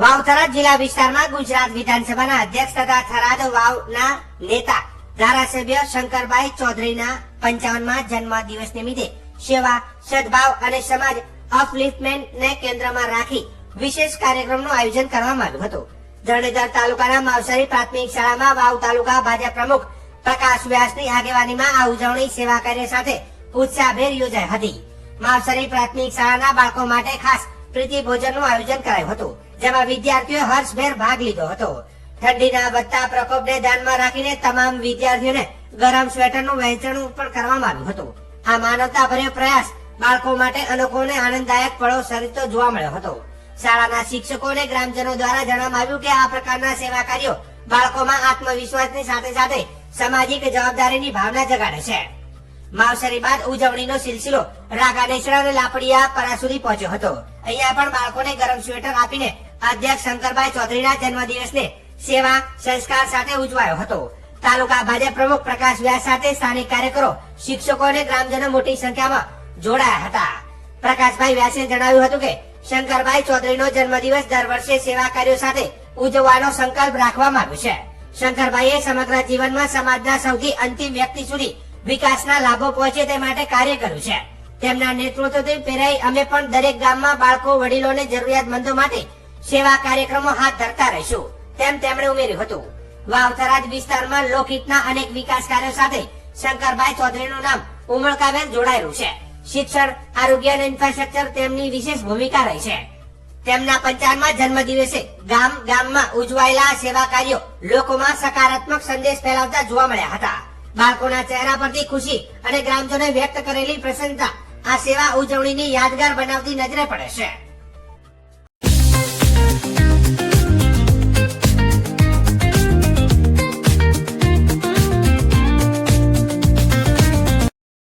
વાવ થરાદ જિલ્લા વિસ્તારમાં ગુજરાત વિધાનસભાના અધ્યક્ષ તથા થરાદ વાવના નેતા ધારાસભ્ય શંકરભાઈ ચૌધરીના 55મા જન્મ દિવસ નિમિત્તે સેવા, સદભાવ અને સમાજ અપલિફ્ટમેન્ટને કેન્દ્રમાં રાખી વિશેષ કાર્યક્રમનું આયોજન કરવામાં આવ્યું હતું. ધરણીધર તાલુકાના માવસરી પ્રાથમિક શાળામાં વાવ તાલુકા ભાજપ પ્રમુખ પ્રકાશ વ્યાસની આગેવાનીમાં આ ઉજવણી સેવા કાર્ય સાથે ઉત્સાહભેર યોજાઈ હતી. માવસરી પ્રાથમિક શાળાના બાળકો માટે ખાસ પ્રીતિ ભોજનનું આયોજન કરાયું હતું, જેમાં વિદ્યાર્થીઓએ હર્ષભેર ભાગ લીધો હતો. ઠંડીના વધતા પ્રકોપને ધ્યાનમાં રાખીને તમામ વિદ્યાર્થીઓને ગરમ સ્વેટરનું વહેંચણ પણ કરવામાં આવ્યું હતું. આ માનવતાભર્યો પ્રયાસ બાળકો માટે અનોખો અને આનંદદાયક પળો સર્જતો જોવા મળ્યો હતો. શાળાના શિક્ષકો અને ગ્રામજનો દ્વારા જણાવવામાં આવ્યું કે આ પ્રકારના સેવા કાર્યો બાળકોમાં આત્મવિશ્વાસની સાથે સાથે સામાજિક જવાબદારીની ભાવના જગાડે છે. માવસરી બાદ ઉજવણીનો સિલસિલો રાગાનેસડા અને લાપડિયા પરા સુધી પહોંચ્યો હતો. અહીંયા પણ બાળકોને ગરમ સ્વેટર આપીને અધ્યક્ષ શંકરભાઈ ચૌધરીના જન્મદિવસને સેવા સંસ્કાર સાથે ઉજવાયો હતો. તાલુકા ભાજપ પ્રમુખ પ્રકાશ વ્યાસ સાથે સ્થાનિક કાર્યકરો, શિક્ષકો અને ગ્રામજનો મોટી સંખ્યામાં જોડાયા હતા. પ્રકાશભાઈ વ્યાસે જણાવ્યું હતું કે શંકરભાઈ ચૌધરીનો જન્મદિવસ દર વર્ષે સેવા કાર્યો સાથે ઉજવવાનો સંકલ્પ રાખવામાં આવ્યો છે. શંકરભાઈએ સમગ્ર જીવનમાં સમાજના સૌથી અંતિમ વ્યક્તિ સુધી વિકાસના લાભો પહોંચે તે માટે કાર્ય કર્યું છે. તેમના નેતૃત્વથી પ્રેરાઈ અમે પણ દરેક ગામમાં બાળકો, વડીલો અને જરૂરિયાતમંદો માટે સેવા કાર્યક્રમો હાથ ધરતા રહીશું, તેમ તેમણે ઉમેર્યું હતું. વાવ થરાદ વિસ્તારમાં લોકહિતના અનેક વિકાસ કાર્યો સાથે શંકરભાઈ ચૌધરીનું નામ ઉમળકાભેર જોડાયેલું છે. શિક્ષણ, આરોગ્ય અને ઇન્ફ્રાસ્ટ્રક્ચર તેમની વિશેષ ભૂમિકા રહી છે. તેમના 55મા જન્મદિવસે ગામમાં ઉજવાયેલા સેવા કાર્યો લોકોમાં સકારાત્મક સંદેશ ફેલાવતા જોવા મળ્યા હતા. બાળકોના ચહેરા પરથી ખુશી અને ગ્રામજનોએ વ્યક્ત કરેલી પ્રસન્નતા આ સેવા ઉજવણીની યાદગાર બનાવતી નજરે પડે છે.